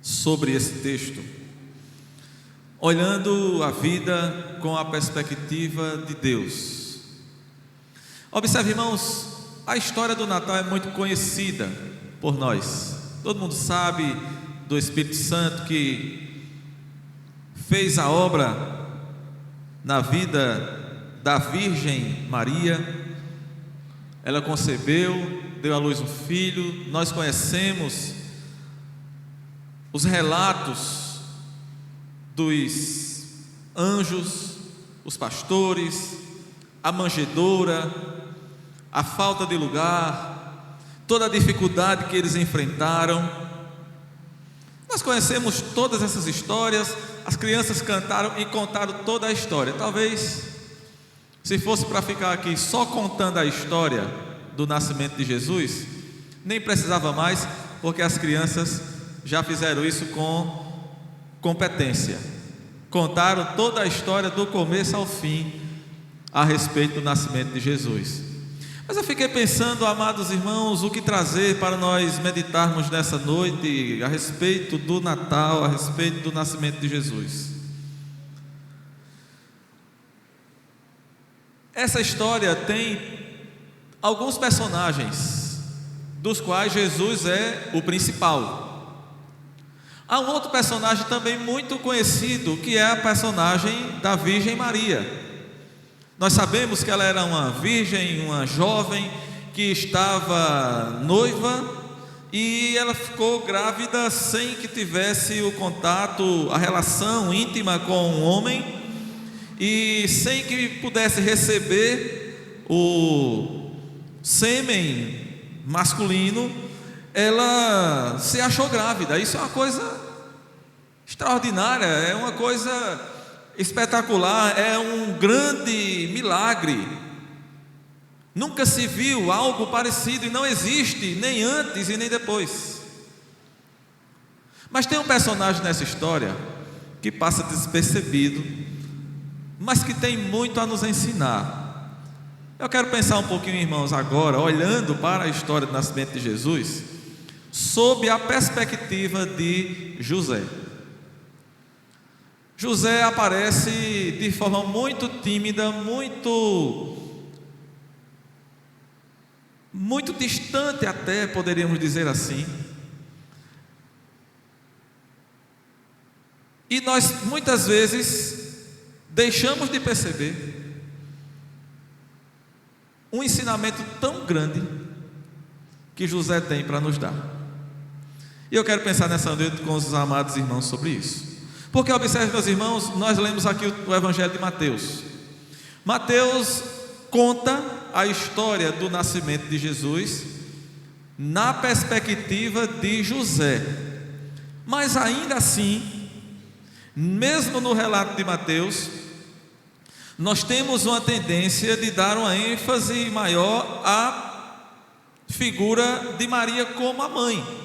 sobre esse texto, olhando a vida com a perspectiva de Deus. Observe, irmãos, a história do Natal é muito conhecida por nós. Todo mundo sabe do Espírito Santo que fez a obra na vida da Virgem Maria. Ela concebeu, deu à luz um filho. Nós conhecemos os relatos dos anjos, os pastores, a manjedoura, a falta de lugar, toda a dificuldade que eles enfrentaram. Nós conhecemos todas essas histórias. As crianças cantaram e contaram toda a história. Talvez, se fosse para ficar aqui só contando a história do nascimento de Jesus, nem precisava mais, porque as crianças já fizeram isso com competência. Contaram toda a história do começo ao fim a respeito do nascimento de Jesus. Mas eu fiquei pensando, amados irmãos, o que trazer para nós meditarmos nessa noite a respeito do Natal, a respeito do nascimento de Jesus. Essa história tem alguns personagens, dos quais Jesus é o principal. Há um outro personagem também muito conhecido, que é a personagem da Virgem Maria. Nós sabemos que ela era uma virgem, uma jovem que estava noiva, e ela ficou grávida sem que tivesse o contato, a relação íntima com um homem, e sem que pudesse receber o sêmen masculino. Ela se achou grávida. Isso é uma coisa extraordinária, é uma coisa espetacular, é um grande milagre. Nunca se viu algo parecido, e não existe nem antes e nem depois. Mas tem um personagem nessa história que passa despercebido, mas que tem muito a nos ensinar. Eu quero pensar um pouquinho, irmãos, agora, olhando para a história do nascimento de Jesus, sob a perspectiva de José. José aparece de forma muito tímida, muito distante até, poderíamos dizer assim. E nós muitas vezes deixamos de perceber um ensinamento tão grande que José tem para nos dar. E eu quero pensar nessa noite com os amados irmãos sobre isso. Porque observe, meus irmãos, nós lemos aqui o Evangelho de Mateus. Mateus conta a história do nascimento de Jesus na perspectiva de José. Mas ainda assim, mesmo no relato de Mateus, nós temos uma tendência de dar uma ênfase maior à figura de Maria como a mãe.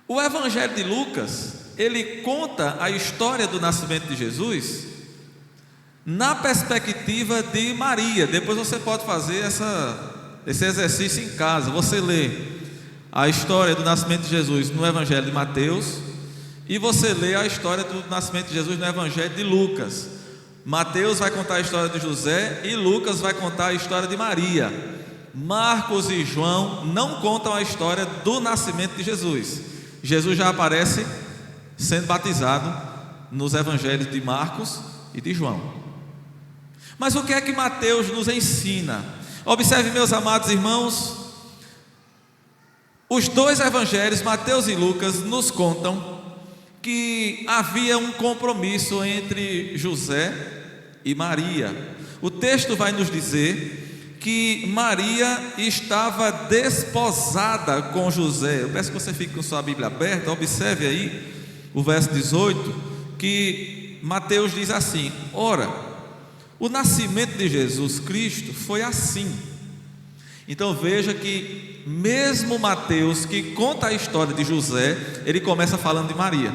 O Evangelho de Lucas, ele conta a história do nascimento de Jesus na perspectiva de Maria. Depois você pode fazer esse exercício em casa. Você lê a história do nascimento de Jesus no Evangelho de Mateus, e você lê a história do nascimento de Jesus no Evangelho de Lucas. Mateus vai contar a história de José e Lucas vai contar a história de Maria. Marcos e João não contam a história do nascimento de Jesus. Jesus já aparece sendo batizado nos evangelhos de Marcos e de João. Mas o que é que Mateus nos ensina? Observe, meus amados irmãos, os dois evangelhos, Mateus e Lucas, nos contam que havia um compromisso entre José e Maria. O texto vai nos dizer que Maria estava desposada com José. Eu peço que você fique com sua Bíblia aberta. Observe aí o verso 18, que Mateus diz assim: ora, o nascimento de Jesus Cristo foi assim. Então veja que mesmo Mateus, que conta a história de José, ele começa falando de Maria.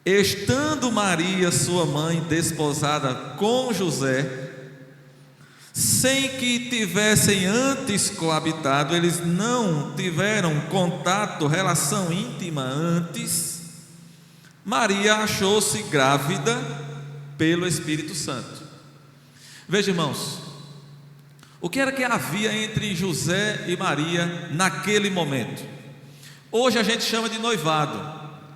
Estando Maria, sua mãe, desposada com José, sem que tivessem antes coabitado, eles não tiveram contato, relação íntima antes, Maria achou-se grávida pelo Espírito Santo. Veja, irmãos, o que era que havia entre José e Maria naquele momento? Hoje a gente chama de noivado.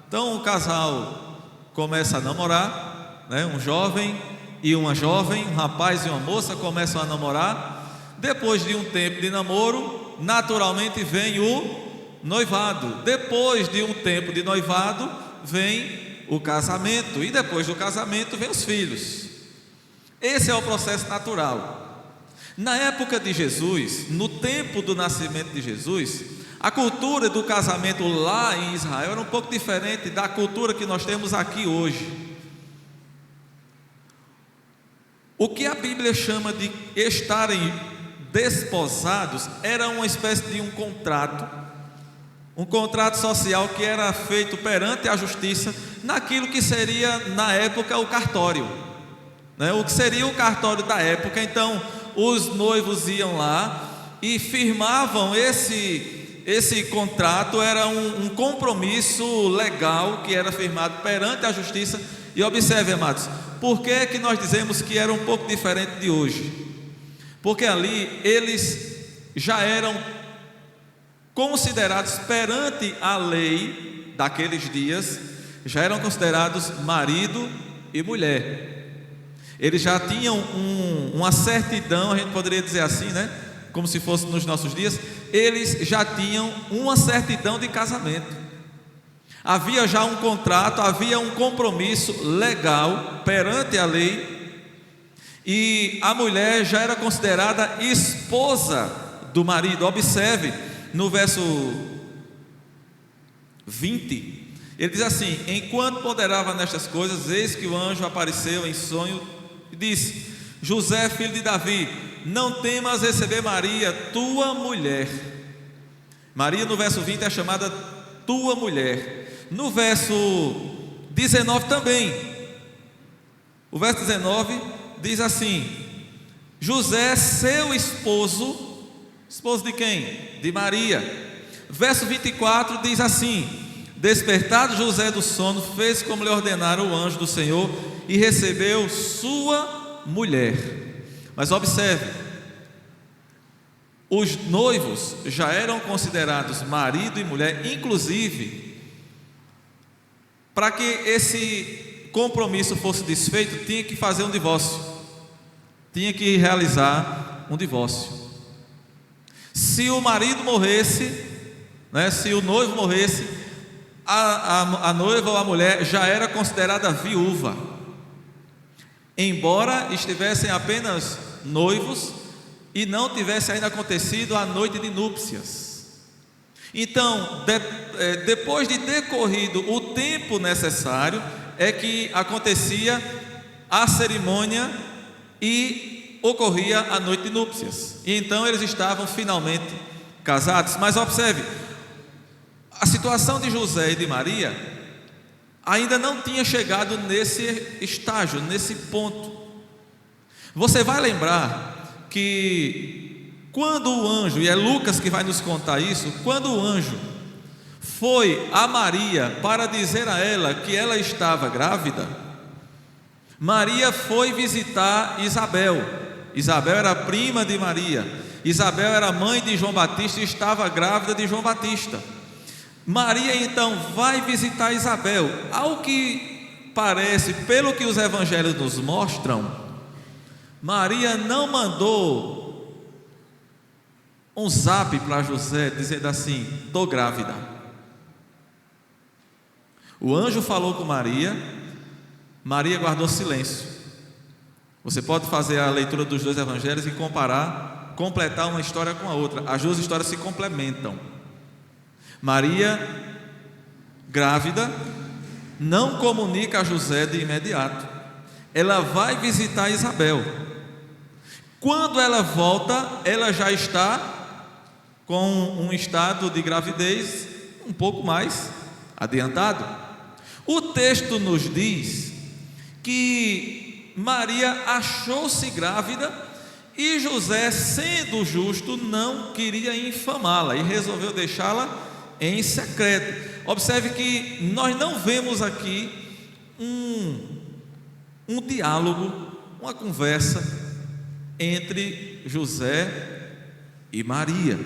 Então o casal começa a namorar, né? Um jovem e uma jovem, um rapaz e uma moça começam a namorar. Depois de um tempo de namoro, naturalmente vem o noivado. Depois de um tempo de noivado, vem o casamento. E depois do casamento, vem os filhos. Esse é o processo natural. Na época de Jesus, no tempo do nascimento de Jesus, a cultura do casamento lá em Israel era um pouco diferente da cultura que nós temos aqui hoje. O que a Bíblia chama de estarem desposados era uma espécie de um contrato social que era feito perante a justiça, naquilo que seria na época o cartório, né? O que seria o cartório da época. Então os noivos iam lá e firmavam esse contrato. Era um compromisso legal que era firmado perante a justiça. E observe, amados, por que nós dizemos que era um pouco diferente de hoje? Porque ali eles já eram considerados perante a lei daqueles dias, já eram considerados marido e mulher. Eles já tinham uma certidão, a gente poderia dizer assim, né? Como se fosse nos nossos dias, eles já tinham uma certidão de casamento. Havia já um contrato, havia um compromisso legal perante a lei, e a mulher já era considerada esposa do marido. Observe no verso 20, ele diz assim: enquanto ponderava nestas coisas, eis que o anjo apareceu em sonho e disse: José, filho de Davi, não temas receber Maria, tua mulher. Maria, no verso 20, é chamada tua mulher. No verso 19 também, o verso 19 diz assim: José, seu esposo de quem? De Maria. Verso 24 diz assim: despertado José do sono, fez como lhe ordenara o anjo do Senhor e recebeu sua mulher. Mas observe, os noivos já eram considerados marido e mulher. Inclusive, para que esse compromisso fosse desfeito, tinha que fazer um divórcio, tinha que realizar um divórcio. Se o marido morresse, né, se o noivo morresse, a noiva ou a mulher já era considerada viúva, embora estivessem apenas noivos e não tivesse ainda acontecido a noite de núpcias. Então, depois de decorrido o tempo necessário, é que acontecia a cerimônia e ocorria a noite de núpcias. E então eles estavam finalmente casados. Mas observe, a situação de José e de Maria ainda não tinha chegado nesse estágio, nesse ponto. Você vai lembrar que quando o anjo, e é Lucas que vai nos contar isso, quando o anjo foi a Maria para dizer a ela que ela estava grávida, Maria foi visitar Isabel. Isabel era prima de Maria. Isabel era mãe de João Batista e estava grávida de João Batista. Maria então vai visitar Isabel. Ao que parece, pelo que os evangelhos nos mostram, Maria não mandou um zap para José dizendo assim: estou grávida. O anjo falou com Maria, Maria guardou silêncio. Você pode fazer a leitura dos dois evangelhos e comparar, completar uma história com a outra. As duas histórias se complementam. Maria, grávida, não comunica a José de imediato. Ela vai visitar Isabel. Quando ela volta, ela já está com um estado de gravidez um pouco mais adiantado. O texto nos diz que Maria achou-se grávida E José, sendo justo, não queria infamá-la e resolveu deixá-la em secreto. Observe que nós não vemos aqui um diálogo, uma conversa entre José e Maria.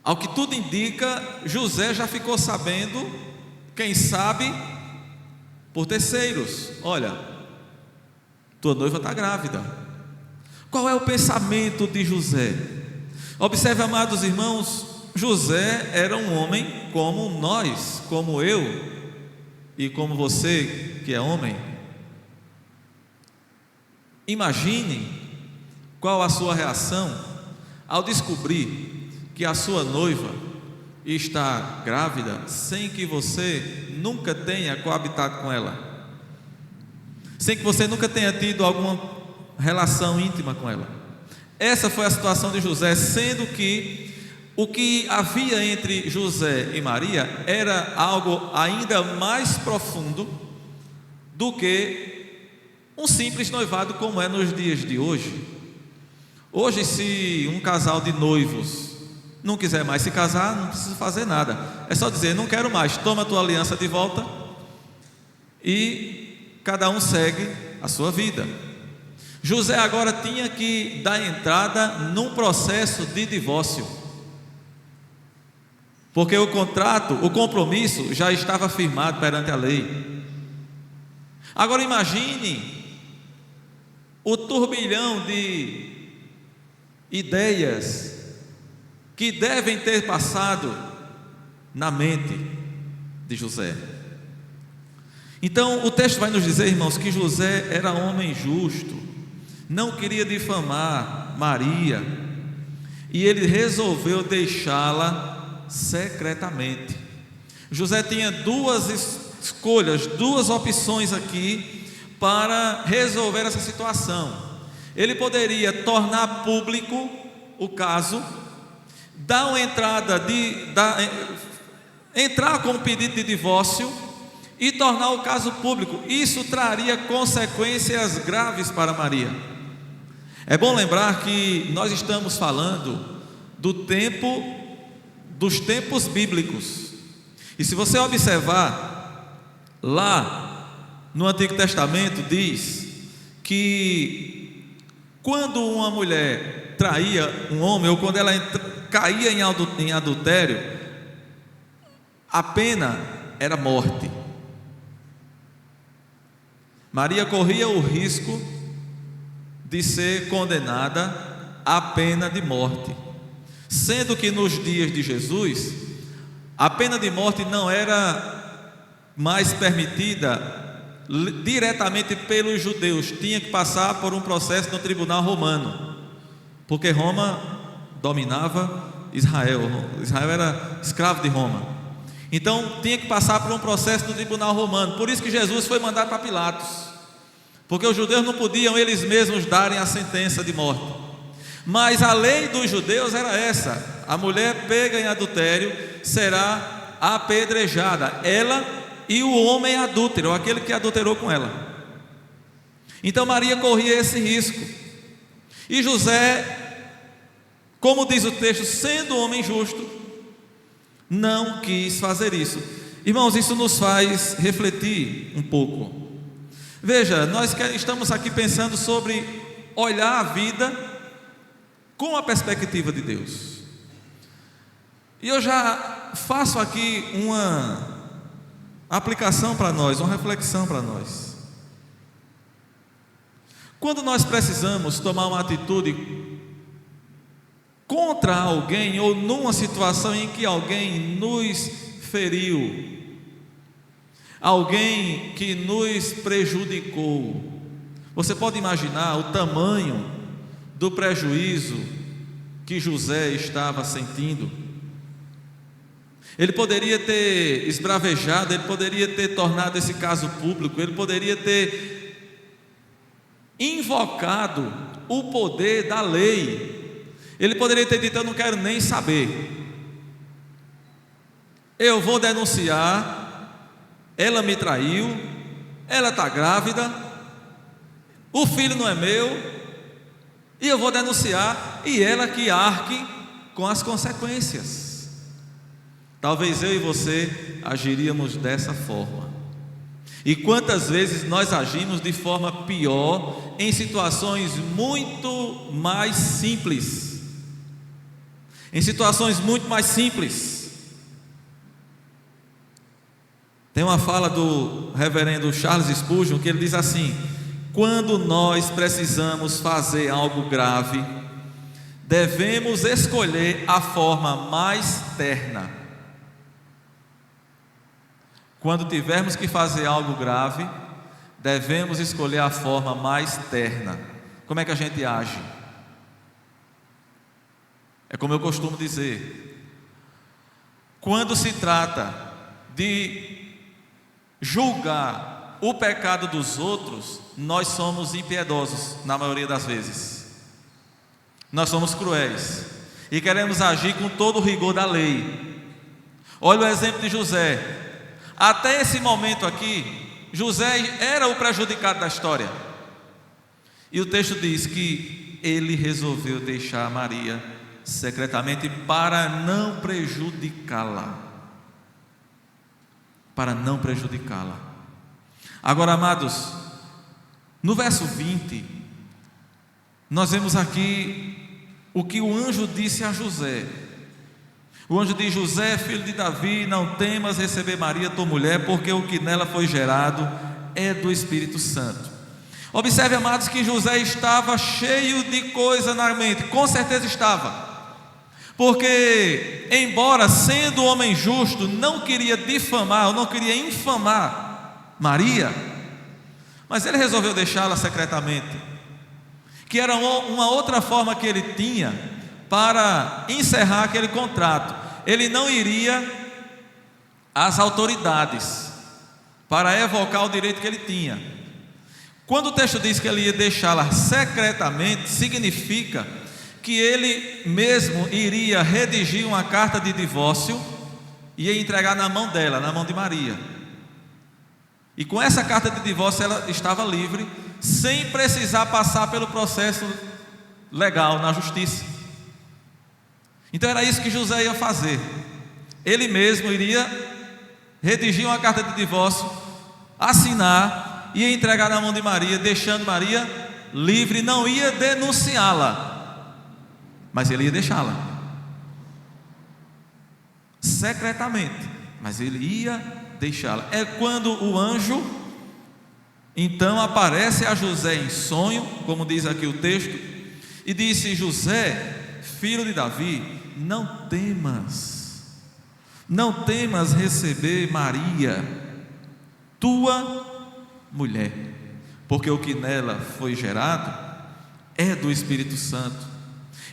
Ao que tudo indica, José já ficou sabendo, quem sabe, por terceiros: olha, tua noiva está grávida. Qual é o pensamento de José? Observe, amados irmãos, José era um homem como nós, como eu e como você que é homem. Imagine qual a sua reação ao descobrir que a sua noiva está grávida sem que você nunca tenha coabitado com ela, sem que você nunca tenha tido alguma relação íntima com ela. Essa foi a situação de José, sendo que o que havia entre José e Maria era algo ainda mais profundo do que um simples noivado, como é nos dias de hoje. Hoje, se um casal de noivos não quiser mais se casar, não precisa fazer nada, é só dizer: não quero mais, toma a tua aliança de volta, e cada um segue a sua vida. José agora tinha que dar entrada num processo de divórcio, porque o contrato, o compromisso já estava firmado perante a lei. Agora imagine o turbilhão de ideias que devem ter passado na mente de José. Então o texto vai nos dizer, irmãos, que José era homem justo, não queria difamar Maria, e ele resolveu deixá-la secretamente. José tinha duas escolhas, duas opções aqui para resolver essa situação. Ele poderia tornar público o caso, dar uma entrada entrar com um pedido de divórcio e tornar o caso público. Isso traria consequências graves para Maria. É bom lembrar que nós estamos falando dos tempos bíblicos. E se você observar, lá no Antigo Testamento diz que quando uma mulher traía um homem, ou quando ela caía em adultério, a pena era morte. Maria corria o risco de ser condenada à pena de morte, sendo que nos dias de Jesus a pena de morte não era mais permitida diretamente pelos judeus, tinha que passar por um processo no tribunal romano, porque Roma dominava Israel, Israel era escravo de Roma, então tinha que passar por um processo no tribunal romano. Por isso que Jesus foi mandado para Pilatos, porque os judeus não podiam eles mesmos darem a sentença de morte. Mas a lei dos judeus era essa: a mulher pega em adultério será apedrejada, ela e o homem adúltero, aquele que adulterou com ela. Então Maria corria esse risco, e José, como diz o texto, sendo homem justo, não quis fazer isso. Irmãos, isso nos faz refletir um pouco. Veja, nós estamos aqui pensando sobre olhar a vida com a perspectiva de Deus. E eu já faço aqui uma aplicação para nós, uma reflexão para nós. Quando nós precisamos tomar uma atitude contra alguém, ou numa situação em que alguém nos feriu, alguém que nos prejudicou, você pode imaginar o tamanho do prejuízo que José estava sentindo. Ele poderia ter esbravejado, ele poderia ter tornado esse caso público, ele poderia ter invocado o poder da lei, ele poderia ter dito: eu não quero nem saber, eu vou denunciar, ela me traiu, ela está grávida, o filho não é meu, e eu vou denunciar, e ela que arque com as consequências. Talvez eu e você agiríamos dessa forma. E quantas vezes nós agimos de forma pior em situações muito mais simples. Em situações muito mais simples. Tem uma fala do reverendo Charles Spurgeon que ele diz assim: quando nós precisamos fazer algo grave, devemos escolher a forma mais terna. Quando tivermos que fazer algo grave, devemos escolher a forma mais terna. Como é que a gente age? É como eu costumo dizer: quando se trata de julgar o pecado dos outros, nós somos impiedosos na maioria das vezes. Nós somos cruéis e queremos agir com todo o rigor da lei. Olha o exemplo de José. Até esse momento aqui, José era o prejudicado da história. E o texto diz que ele resolveu deixar Maria secretamente para não prejudicá-la. Para não prejudicá-la. Agora, amados, no verso 20, nós vemos aqui o que o anjo disse a José. O anjo diz: José, filho de Davi, não temas receber Maria, tua mulher, porque o que nela foi gerado é do Espírito Santo. Observe, amados, que José estava cheio de coisa na mente, com certeza estava. Porque, embora sendo homem justo, não queria difamar, ou não queria infamar Maria, mas ele resolveu deixá-la secretamente, que era uma outra forma que ele tinha para encerrar aquele contrato. Ele não iria às autoridades para evocar o direito que ele tinha. Quando o texto diz que ele ia deixá-la secretamente, significa que ele mesmo iria redigir uma carta de divórcio e ia entregar na mão dela, na mão de Maria. E com essa carta de divórcio ela estava livre, sem precisar passar pelo processo legal na justiça. Então era isso que José ia fazer. Ele mesmo iria redigir uma carta de divórcio, assinar, ia entregar na mão de Maria, deixando Maria livre. Não ia denunciá-la, mas ele ia deixá-la secretamente, mas ele ia deixá-la. É quando o anjo então aparece a José em sonho, como diz aqui o texto, e disse: José, filho de Davi, não temas receber Maria, tua mulher, porque o que nela foi gerado é do Espírito Santo.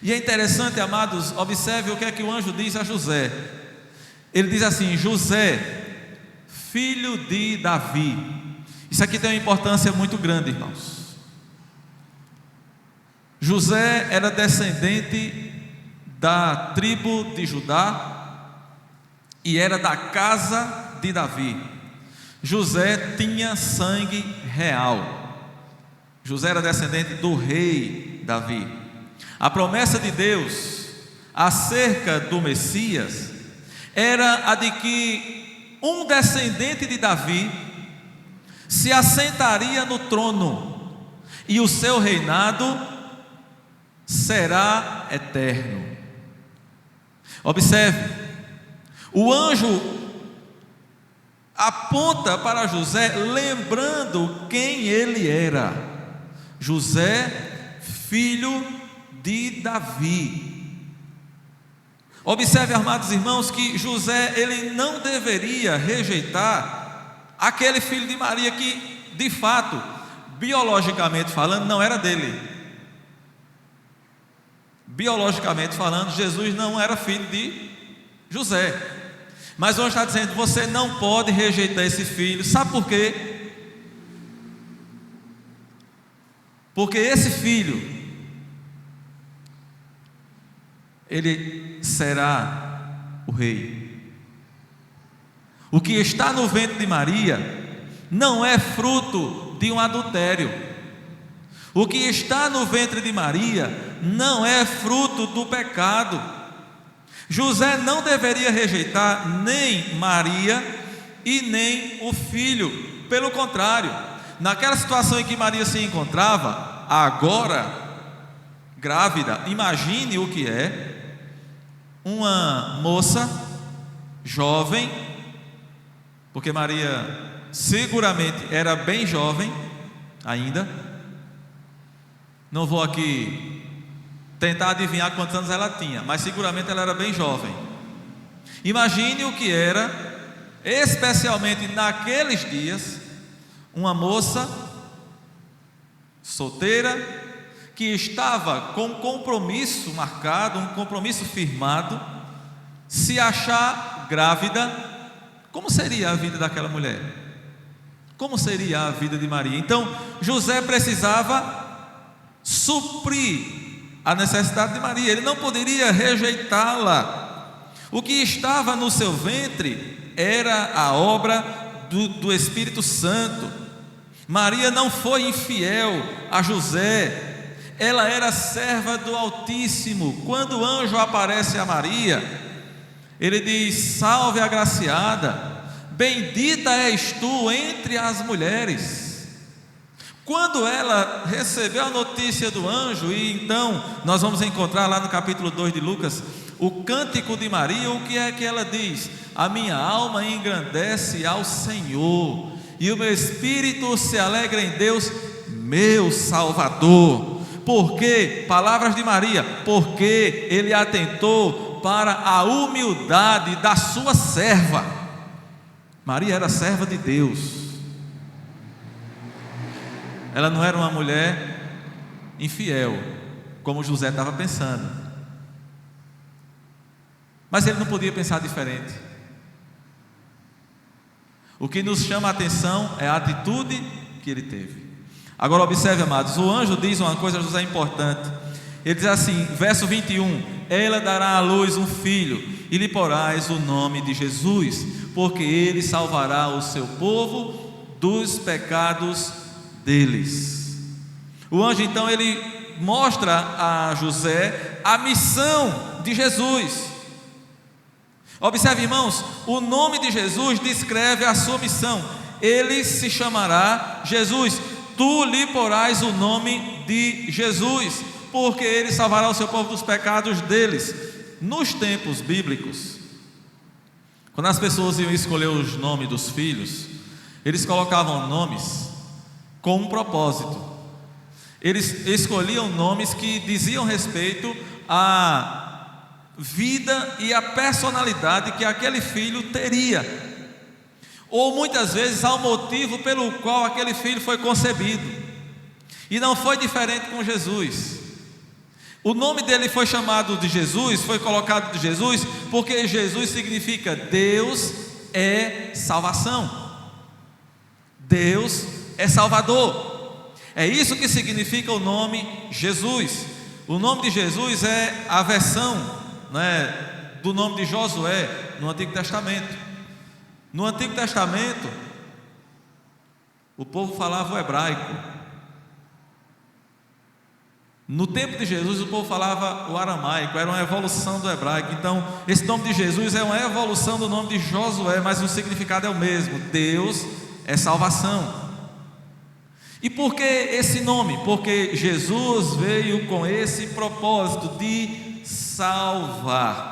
E é interessante, amados, observe o que é que o anjo diz a José. Ele diz assim: José, filho de Davi. Isso aqui tem uma importância muito grande, irmãos. José era descendente da tribo de Judá e era da casa de Davi. José tinha sangue real. José era descendente do rei Davi. A promessa de Deus acerca do Messias era a de que um descendente de Davi se assentaria no trono e o seu reinado será eterno. Observe, o anjo aponta para José, lembrando quem ele era: José, filho de Davi. Observe, amados irmãos, que José, ele não deveria rejeitar aquele filho de Maria que, de fato, biologicamente falando, não era dele. Biologicamente falando, Jesus não era filho de José. Mas hoje está dizendo: você não pode rejeitar esse filho. Sabe por quê? Porque esse filho, ele será o rei. O que está no ventre de Maria não é fruto de um adultério. O que está no ventre de Maria não é fruto do pecado. José não deveria rejeitar nem Maria e nem o filho. Pelo contrário, naquela situação em que Maria se encontrava, agora grávida, imagine o que é uma moça jovem, porque Maria seguramente era bem jovem ainda. Não vou aqui tentar adivinhar quantos anos ela tinha, mas seguramente ela era bem jovem. Imagine o que era, especialmente naqueles dias, uma moça solteira que estava com um compromisso marcado, um compromisso firmado, se achar grávida. Como seria a vida daquela mulher? Como seria a vida de Maria? Então José precisava suprir a necessidade de Maria, ele não poderia rejeitá-la. O que estava no seu ventre era a obra do Espírito Santo. Maria não foi infiel a José, ela era serva do Altíssimo. Quando o anjo aparece a Maria, ele diz: salve agraciada, bendita és tu entre as mulheres. Quando ela recebeu a notícia do anjo, e então nós vamos encontrar lá no capítulo 2 de Lucas, o cântico de Maria, o que é que ela diz? A minha alma engrandece ao Senhor, e o meu espírito se alegra em Deus, meu Salvador. Porque, palavras de Maria, porque ele atentou para a humildade da sua serva. Maria era serva de Deus. Ela não era uma mulher infiel, como José estava pensando. Mas ele não podia pensar diferente. O que nos chama a atenção é a atitude que ele teve. Agora observe, amados, o anjo diz uma coisa a José importante. Ele diz assim, verso 21: ela dará à luz um filho, e lhe porás o nome de Jesus, porque ele salvará o seu povo dos pecados deles. O anjo então ele mostra a José a missão de Jesus. Observe, irmãos, o nome de Jesus descreve a sua missão. Ele se chamará Jesus. Tu lhe porás o nome de Jesus, porque ele salvará o seu povo dos pecados deles. Nos tempos bíblicos, quando as pessoas iam escolher os nomes dos filhos, eles colocavam nomes com um propósito. Eles escolhiam nomes que diziam respeito à vida e à personalidade que aquele filho teria, ou muitas vezes ao motivo pelo qual aquele filho foi concebido. E não foi diferente com Jesus. O nome dele foi chamado de Jesus, foi colocado de Jesus, porque Jesus significa Deus é salvação. Deus é Salvador. É isso que significa o nome Jesus. O nome de Jesus é a versão, do nome de Josué no Antigo Testamento. No Antigo Testamento, o povo falava o hebraico. No tempo de Jesus, o povo falava o aramaico, era uma evolução do hebraico. Então, esse nome de Jesus é uma evolução do nome de Josué, mas o significado é o mesmo: Deus é salvação. E por que esse nome? Porque Jesus veio com esse propósito de salvar.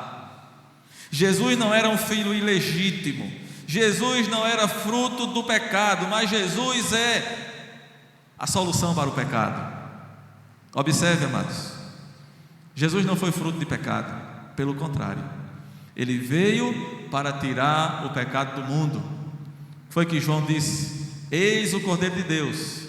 Jesus não era um filho ilegítimo, Jesus não era fruto do pecado, mas Jesus é a solução para o pecado. Observe, amados, Jesus não foi fruto de pecado, pelo contrário, ele veio para tirar o pecado do mundo. Foi que João disse: eis o Cordeiro de Deus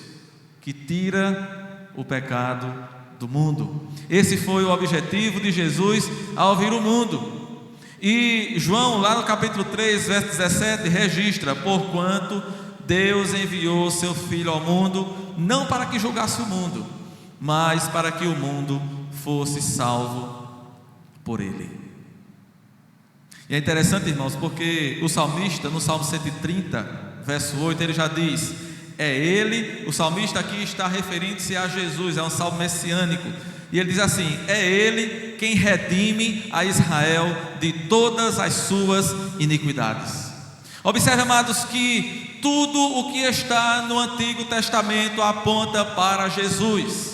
que tira o pecado do mundo. Esse foi o objetivo de Jesus ao vir ao mundo. E João, lá no capítulo 3, verso 17, registra: porquanto Deus enviou seu Filho ao mundo, não para que julgasse o mundo, mas para que o mundo fosse salvo por ele. E é interessante, irmãos, porque o salmista, no Salmo 130, verso 8, ele já diz: é Ele. O salmista aqui está referindo-se a Jesus, é um salmo messiânico. E ele diz assim: é Ele quem redime a Israel de todas as suas iniquidades. Observe, amados, que tudo o que está no Antigo Testamento aponta para Jesus.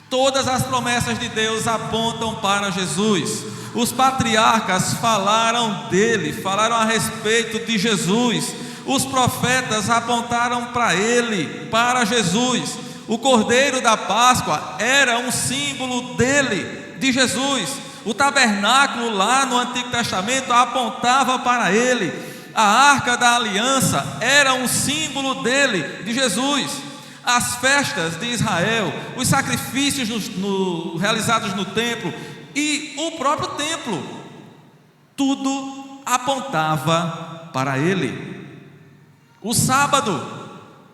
Todas as promessas de Deus apontam para Jesus. Os patriarcas falaram dele, falaram a respeito de Jesus. Os profetas apontaram para ele, para Jesus. O Cordeiro da Páscoa era um símbolo dele, de Jesus. O tabernáculo lá no Antigo Testamento apontava para ele. A Arca da Aliança era um símbolo dele, de Jesus. As festas de Israel, os sacrifícios realizados no templo e o próprio templo, tudo apontava para ele. O sábado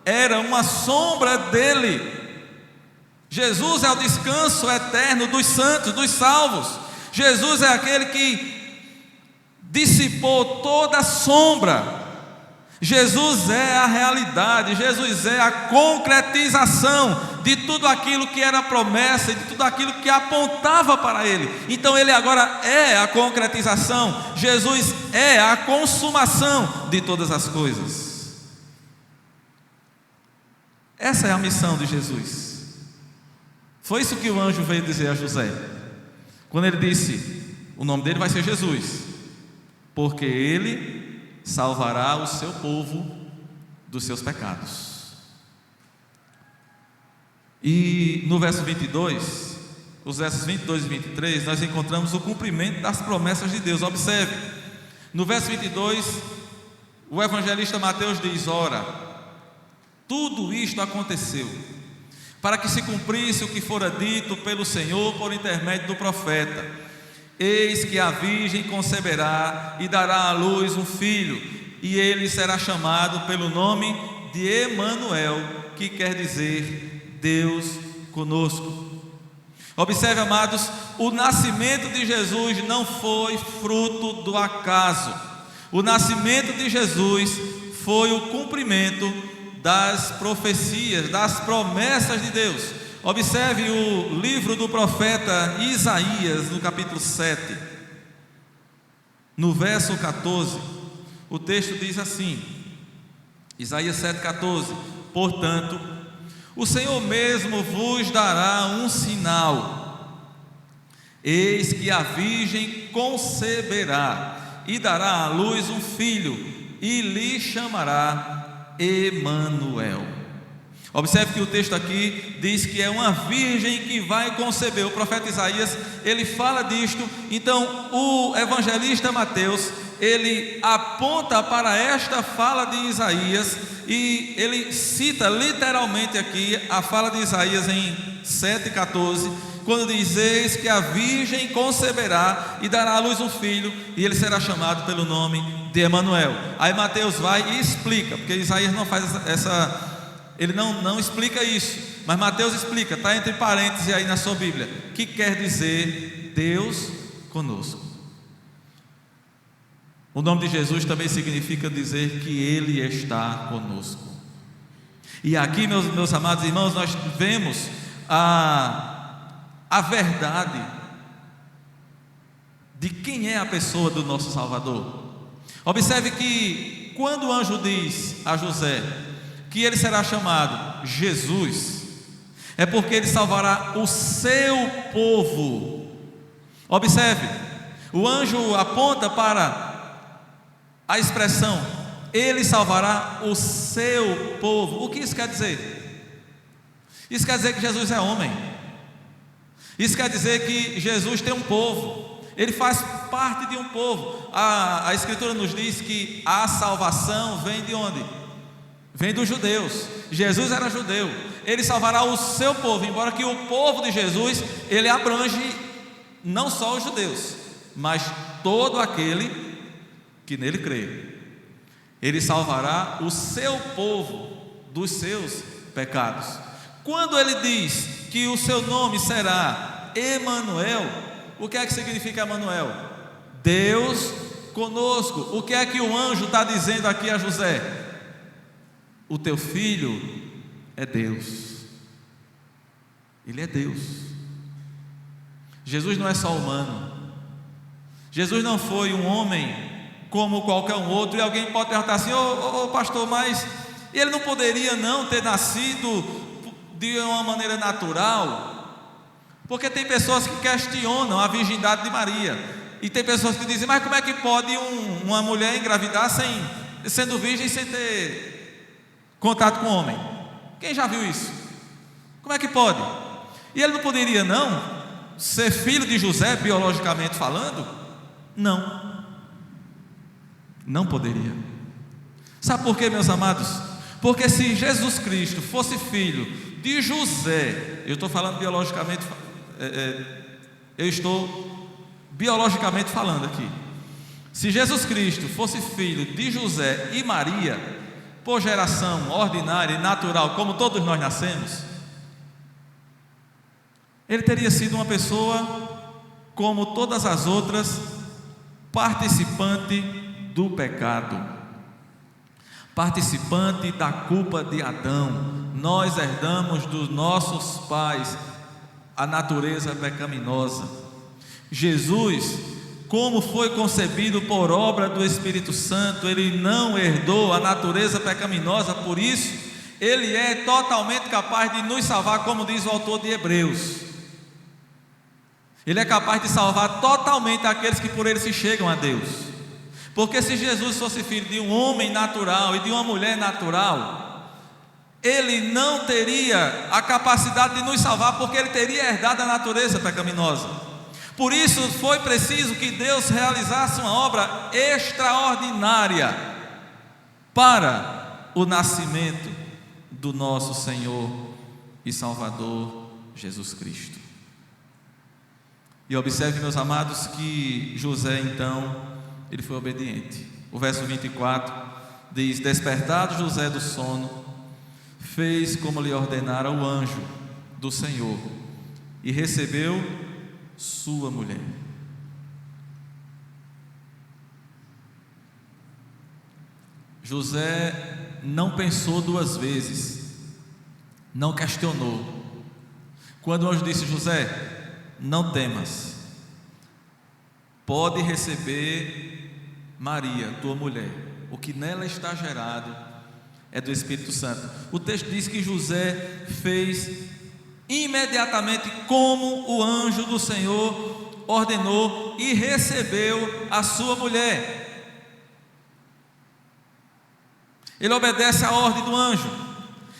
era uma sombra dele. Jesus é o descanso eterno dos santos, dos salvos. Jesus é aquele que dissipou toda a sombra. Jesus é a realidade, Jesus é a concretização de tudo aquilo que era promessa e de tudo aquilo que apontava para Ele. Então Ele agora é a concretização, Jesus é a consumação de todas as coisas. Essa é a missão de Jesus. Foi isso que o anjo veio dizer a José, quando ele disse: o nome dele vai ser Jesus, porque ele salvará o seu povo dos seus pecados. E no verso 22, os versos 22 e 23, nós encontramos o cumprimento das promessas de Deus. Observe, no verso 22, o evangelista Mateus diz: ora, tudo isto aconteceu para que se cumprisse o que fora dito pelo Senhor por intermédio do profeta: eis que a virgem conceberá e dará à luz um filho, e ele será chamado pelo nome de Emanuel, que quer dizer Deus conosco. Observe, amados, o nascimento de Jesus não foi fruto do acaso. O nascimento de Jesus foi o cumprimento das profecias, das promessas de Deus. Observe o livro do profeta Isaías, no capítulo 7, no verso 14, o texto diz assim, Isaías 7,14: portanto, o Senhor mesmo vos dará um sinal, eis que a virgem conceberá e dará à luz um filho, e lhe chamará Emanuel. Observe que o texto aqui diz que é uma virgem que vai conceber. O profeta Isaías, ele fala disto. Então o evangelista Mateus, ele aponta para esta fala de Isaías, e ele cita literalmente aqui a fala de Isaías em 7,14, quando diz: eis que a virgem conceberá e dará à luz um filho, e ele será chamado pelo nome de Emanuel. Aí Mateus vai e explica, porque Isaías não faz ele não explica isso, mas Mateus explica, está entre parênteses aí na sua Bíblia, que quer dizer Deus conosco. O nome de Jesus também significa dizer que Ele está conosco. E aqui, meus amados irmãos, nós vemos a verdade de quem é a pessoa do nosso Salvador. Observe que quando o anjo diz a José que ele será chamado Jesus, é porque ele salvará o seu povo. Observe, o anjo aponta para a expressão: ele salvará o seu povo. O que isso quer dizer? Isso quer dizer que Jesus é homem. Isso quer dizer que Jesus tem um povo. Ele faz parte de um povo. A Escritura nos diz que a salvação vem de onde? Vem dos judeus. Jesus era judeu. Ele salvará o seu povo, embora que o povo de Jesus, ele abrange não só os judeus, mas todo aquele que nele crê. Ele salvará o seu povo dos seus pecados. Quando ele diz que o seu nome será Emanuel, o que é que significa Emanuel? Deus conosco. O que é que o anjo está dizendo aqui a José? o teu filho é Deus. Ele é Deus. Jesus não é só humano. Jesus não foi um homem como qualquer um outro. E alguém pode perguntar assim: ô pastor, mas ele não poderia não ter nascido de uma maneira natural? Porque tem pessoas que questionam a virgindade de Maria, e tem pessoas que dizem: mas como é que pode uma mulher engravidar sendo virgem, sem ter contato com o homem? Quem já viu isso? Como é que pode? E ele não poderia não ser filho de José, biologicamente falando? Não poderia. Sabe por quê, meus amados? Porque se Jesus Cristo fosse filho de José, eu estou falando biologicamente, eu estou biologicamente falando aqui. Se Jesus Cristo fosse filho de José e Maria, por geração ordinária e natural, como todos nós nascemos, ele teria sido uma pessoa como todas as outras, participante do pecado, participante da culpa de Adão. Nós herdamos dos nossos pais a natureza pecaminosa. Jesus, como foi concebido por obra do Espírito Santo, ele não herdou a natureza pecaminosa, por isso ele é totalmente capaz de nos salvar, como diz o autor de Hebreus. Ele é capaz de salvar totalmente aqueles que por ele se chegam a Deus. Porque se Jesus fosse filho de um homem natural e de uma mulher natural, ele não teria a capacidade de nos salvar, porque ele teria herdado a natureza pecaminosa. Por isso foi preciso que Deus realizasse uma obra extraordinária para o nascimento do nosso Senhor e Salvador Jesus Cristo. E observe, meus amados, que José então, ele foi obediente. O verso 24 diz: despertado José do sono, fez como lhe ordenara o anjo do Senhor, e recebeu sua mulher. José não pensou duas vezes, não questionou. Quando o anjo disse: José, não temas, pode receber Maria, tua mulher, o que nela está gerado é do Espírito Santo. O texto diz que José fez imediatamente como o anjo do Senhor ordenou e recebeu a sua mulher. Ele obedece à ordem do anjo,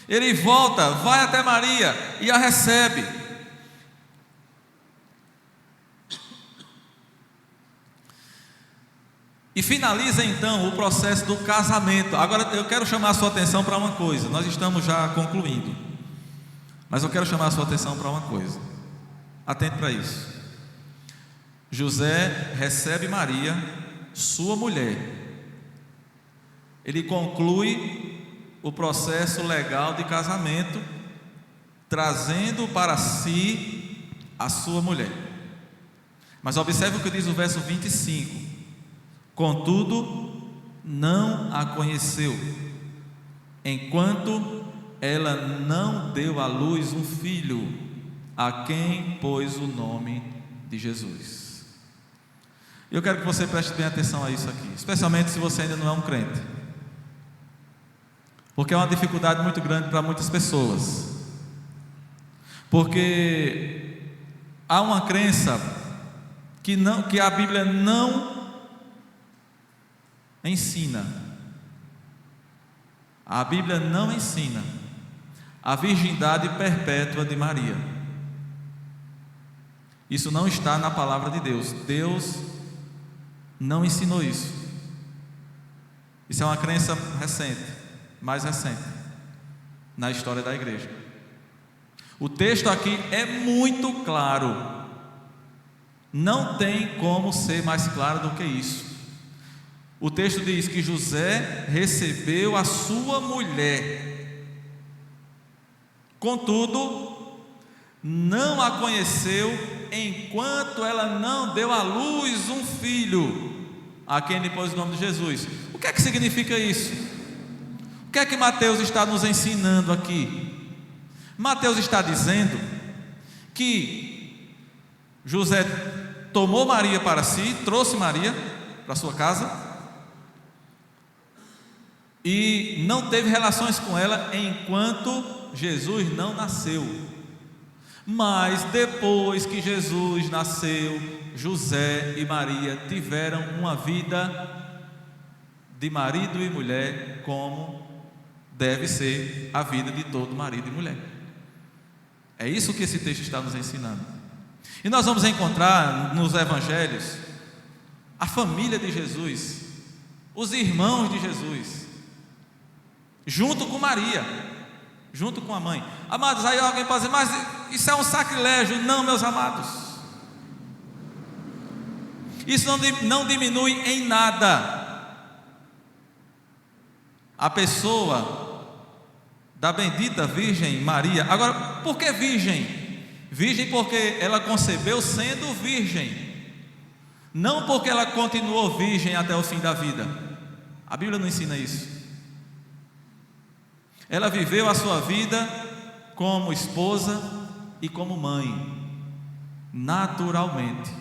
ele volta, vai até Maria e a recebe. E finaliza então o processo do casamento. Agora eu quero chamar a sua atenção para uma coisa. Nós estamos já concluindo, mas eu quero chamar a sua atenção para uma coisa. Atente para isso. José recebe Maria, sua mulher. Ele conclui o processo legal de casamento, trazendo para si a sua mulher. Mas observe o que diz o verso 25. Contudo, não a conheceu, enquanto ela não deu à luz um filho, a quem pôs o nome de Jesus. Eu quero que você preste bem atenção a isso aqui, especialmente se você ainda não é um crente, porque é uma dificuldade muito grande para muitas pessoas, porque há uma crença que a Bíblia não ensina. A Bíblia não ensina a virgindade perpétua de Maria. Isso não está na palavra de Deus. Deus não ensinou isso. Isso é uma crença recente, mais recente, na história da igreja. O texto aqui é muito claro. Não tem como ser mais claro do que isso. O texto diz que José recebeu a sua mulher, contudo, não a conheceu enquanto ela não deu à luz um filho, a quem ele pôs o nome de Jesus. O que é que significa isso? O que é que Mateus está nos ensinando aqui? Mateus está dizendo que José tomou Maria para si, trouxe Maria para sua casa e não teve relações com ela enquanto Jesus não nasceu. Mas depois que Jesus nasceu, José e Maria tiveram uma vida de marido e mulher, como deve ser a vida de todo marido e mulher. É isso que esse texto está nos ensinando. E nós vamos encontrar nos evangelhos a família de Jesus, os irmãos de Jesus, junto com Maria, junto com a mãe. Amados, aí alguém pode dizer, mas isso é um sacrilégio. Não, meus amados, isso não diminui em nada a pessoa da bendita Virgem Maria. Agora, por que virgem? Virgem porque ela concebeu sendo virgem, não porque ela continuou virgem até o fim da vida. A Bíblia não ensina isso. Ela viveu a sua vida como esposa e como mãe, naturalmente.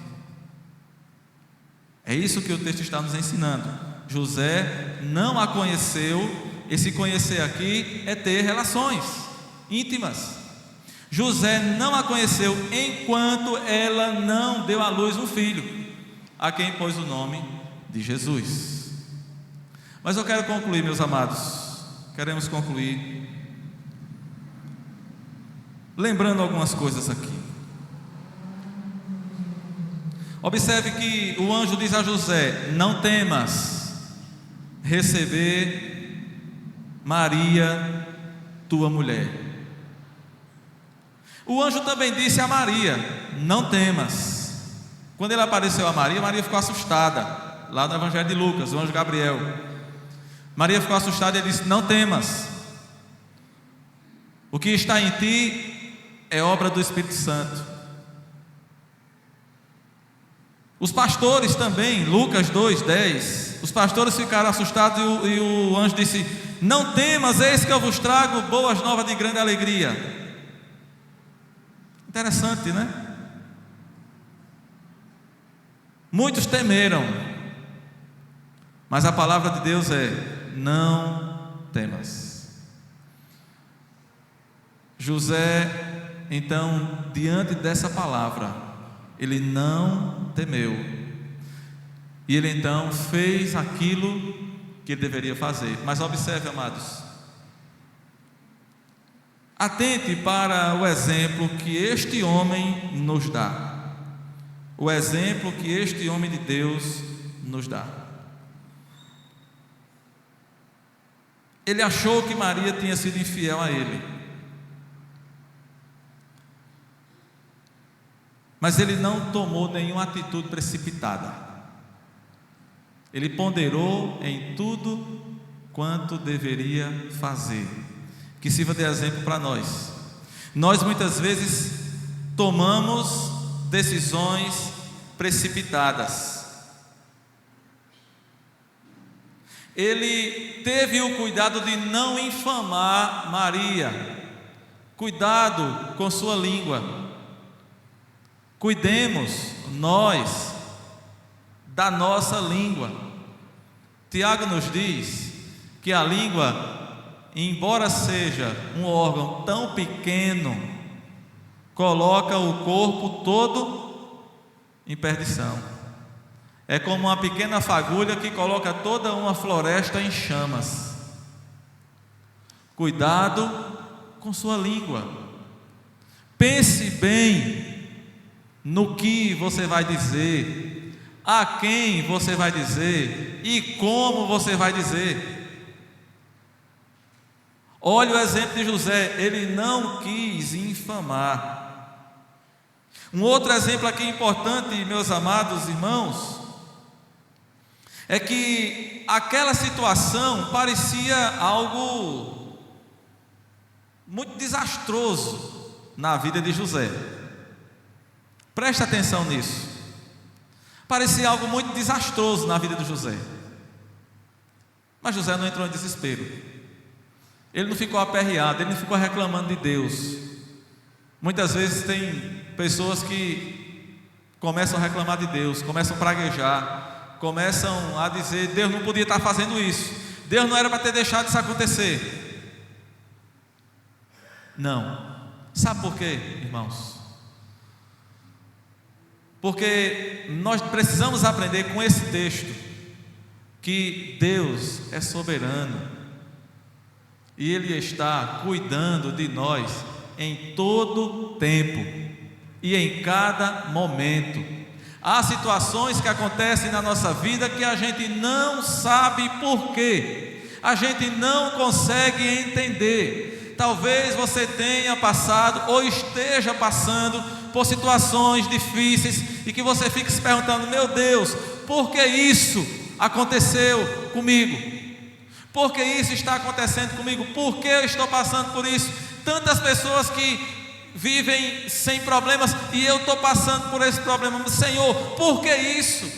É isso que o texto está nos ensinando. José não a conheceu. Esse conhecer aqui é ter relações íntimas. José não a conheceu enquanto ela não deu à luz um filho, a quem pôs o nome de Jesus. Mas eu quero concluir, meus amados. Queremos concluir lembrando algumas coisas aqui. Observe que o anjo diz a José: não temas receber Maria, tua mulher. O anjo também disse a Maria: não temas. Quando ele apareceu a Maria, Maria ficou assustada. Lá no Evangelho de Lucas, o anjo Gabriel. Maria ficou assustada e ele disse: não temas. O que está em ti é obra do Espírito Santo. Os pastores também, Lucas 2:10, os pastores ficaram assustados e o anjo disse: não temas, eis que eu vos trago boas novas de grande alegria. Interessante, né? Muitos temeram, mas a palavra de Deus é: não temas. José, então, diante dessa palavra, ele não temeu, e ele então fez aquilo que ele deveria fazer. Mas observe, amados, atente para o exemplo que este homem nos dá, o exemplo que este homem de Deus nos dá. Ele achou que Maria tinha sido infiel a ele, mas ele não tomou nenhuma atitude precipitada. Ele ponderou em tudo quanto deveria fazer, que sirva de exemplo para nós. Nós muitas vezes tomamos decisões precipitadas. Ele teve o cuidado de não infamar Maria. Cuidado com sua língua. Cuidemos nós da nossa língua. Tiago nos diz que a língua, embora seja um órgão tão pequeno, coloca o corpo todo em perdição. É como uma pequena fagulha que coloca toda uma floresta em chamas. Cuidado com sua língua. Pense bem no que você vai dizer, a quem você vai dizer e como você vai dizer. Olha o exemplo de José, ele não quis infamar. Um outro exemplo aqui importante, meus amados irmãos, é que aquela situação parecia algo muito desastroso na vida de José. Presta atenção nisso. Parecia algo muito desastroso na vida de José. Mas José não entrou em desespero. Ele não ficou aperreado, ele não ficou reclamando de Deus. Muitas vezes tem pessoas que começam a reclamar de Deus, começam a praguejar, começam a dizer: Deus não podia estar fazendo isso, Deus não era para ter deixado isso acontecer. Não. Sabe por quê, irmãos? Porque nós precisamos aprender com esse texto que Deus é soberano e Ele está cuidando de nós em todo tempo e em cada momento. Há situações que acontecem na nossa vida que a gente não sabe por quê, a gente não consegue entender. Talvez você tenha passado ou esteja passando por situações difíceis e que você fique se perguntando: meu Deus, por que isso aconteceu comigo? Por que isso está acontecendo comigo? Por que eu estou passando por isso? Tantas pessoas que vivem sem problemas e eu estou passando por esse problema. Senhor, por que isso?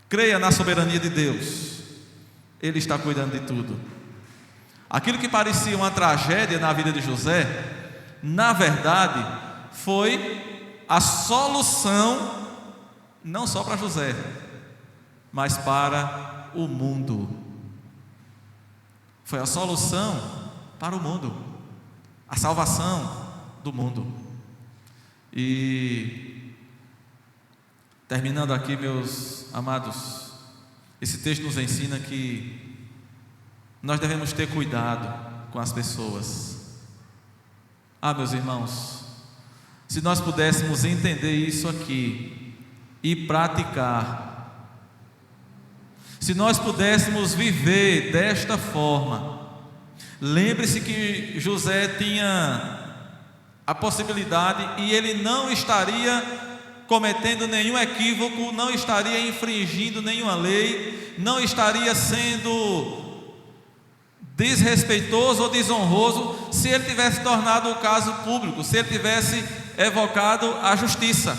Creia na soberania de Deus. Ele está cuidando de tudo. Aquilo que parecia uma tragédia na vida de José, na verdade, foi a solução, não só para José, mas para o mundo. Foi a solução para o mundo, a salvação do mundo. E terminando aqui, meus amados, esse texto nos ensina que nós devemos ter cuidado com as pessoas. Meus irmãos, se nós pudéssemos entender isso aqui e praticar, se nós pudéssemos viver desta forma. Lembre-se que José tinha a possibilidade e ele não estaria cometendo nenhum equívoco, não estaria infringindo nenhuma lei, não estaria sendo desrespeitoso ou desonroso se ele tivesse tornado o caso público, se ele tivesse evocado a justiça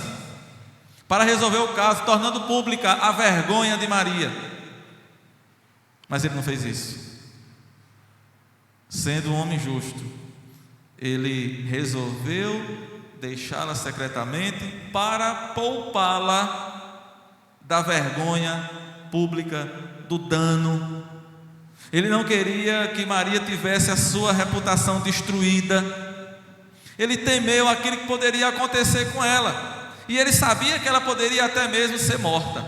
para resolver o caso, tornando pública a vergonha de Maria. Mas ele não fez isso. Sendo um homem justo, ele resolveu deixá-la secretamente para poupá-la da vergonha pública, do dano. Ele não queria que Maria tivesse a sua reputação destruída. Ele temeu aquilo que poderia acontecer com ela, e ele sabia que ela poderia até mesmo ser morta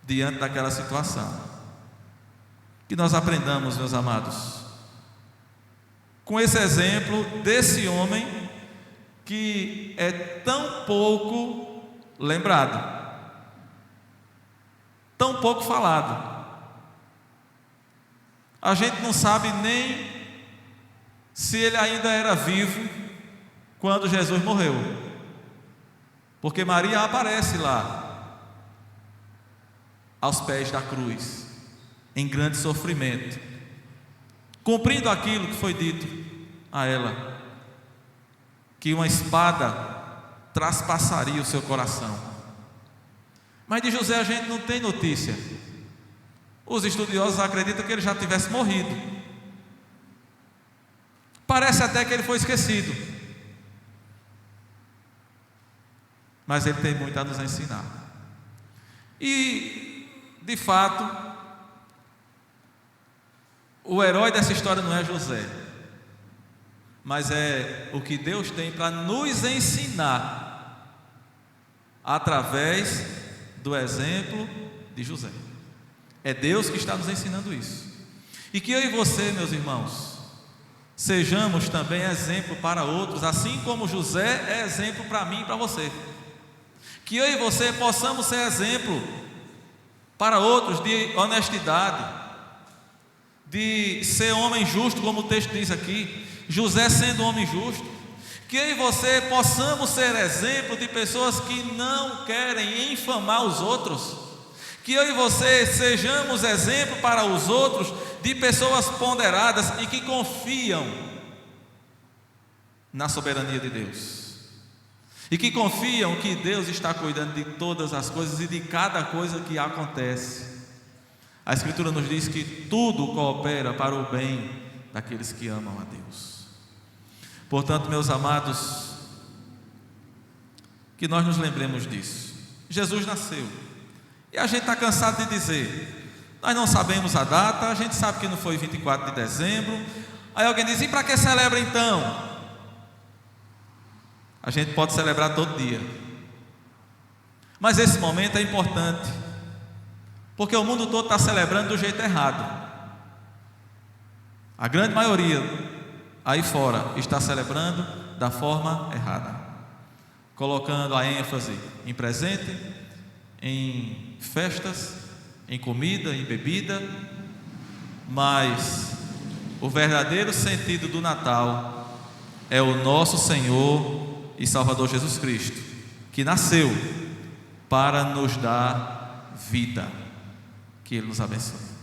diante daquela situação. Que nós aprendamos, meus amados, com esse exemplo desse homem que é tão pouco lembrado, tão pouco falado. A gente não sabe nem se ele ainda era vivo quando Jesus morreu, porque Maria aparece lá aos pés da cruz, em grande sofrimento, cumprindo aquilo que foi dito a ela, que uma espada traspassaria o seu coração. Mas de José a gente não tem notícia. Os estudiosos acreditam que ele já tivesse morrido. Parece até que ele foi esquecido, mas ele tem muito a nos ensinar. E, de fato, o herói dessa história não é José, mas é o que Deus tem para nos ensinar através do exemplo de José. É Deus que está nos ensinando isso. E que eu e você, meus irmãos, sejamos também exemplo para outros, assim como José é exemplo para mim e para você. Que eu e você possamos ser exemplo para outros de honestidade, de ser homem justo, como o texto diz aqui, José sendo homem justo. Que eu e você possamos ser exemplo de pessoas que não querem infamar os outros. Que eu e você sejamos exemplo para os outros de pessoas ponderadas e que confiam na soberania de Deus, e que confiam que Deus está cuidando de todas as coisas e de cada coisa que acontece. A Escritura nos diz que tudo coopera para o bem daqueles que amam a Deus. Portanto, meus amados, que nós nos lembremos disso. Jesus nasceu. E a gente está cansado de dizer, nós não sabemos a data, a gente sabe que não foi 24 de dezembro. Aí alguém diz, e para que celebra então? A gente pode celebrar todo dia. Mas esse momento é importante, porque o mundo todo está celebrando do jeito errado. A grande maioria aí fora está celebrando da forma errada, colocando a ênfase em presente, em festas, em comida, em bebida. Mas o verdadeiro sentido do Natal é o nosso Senhor e Salvador Jesus Cristo, que nasceu para nos dar vida. Que Ele nos abençoe.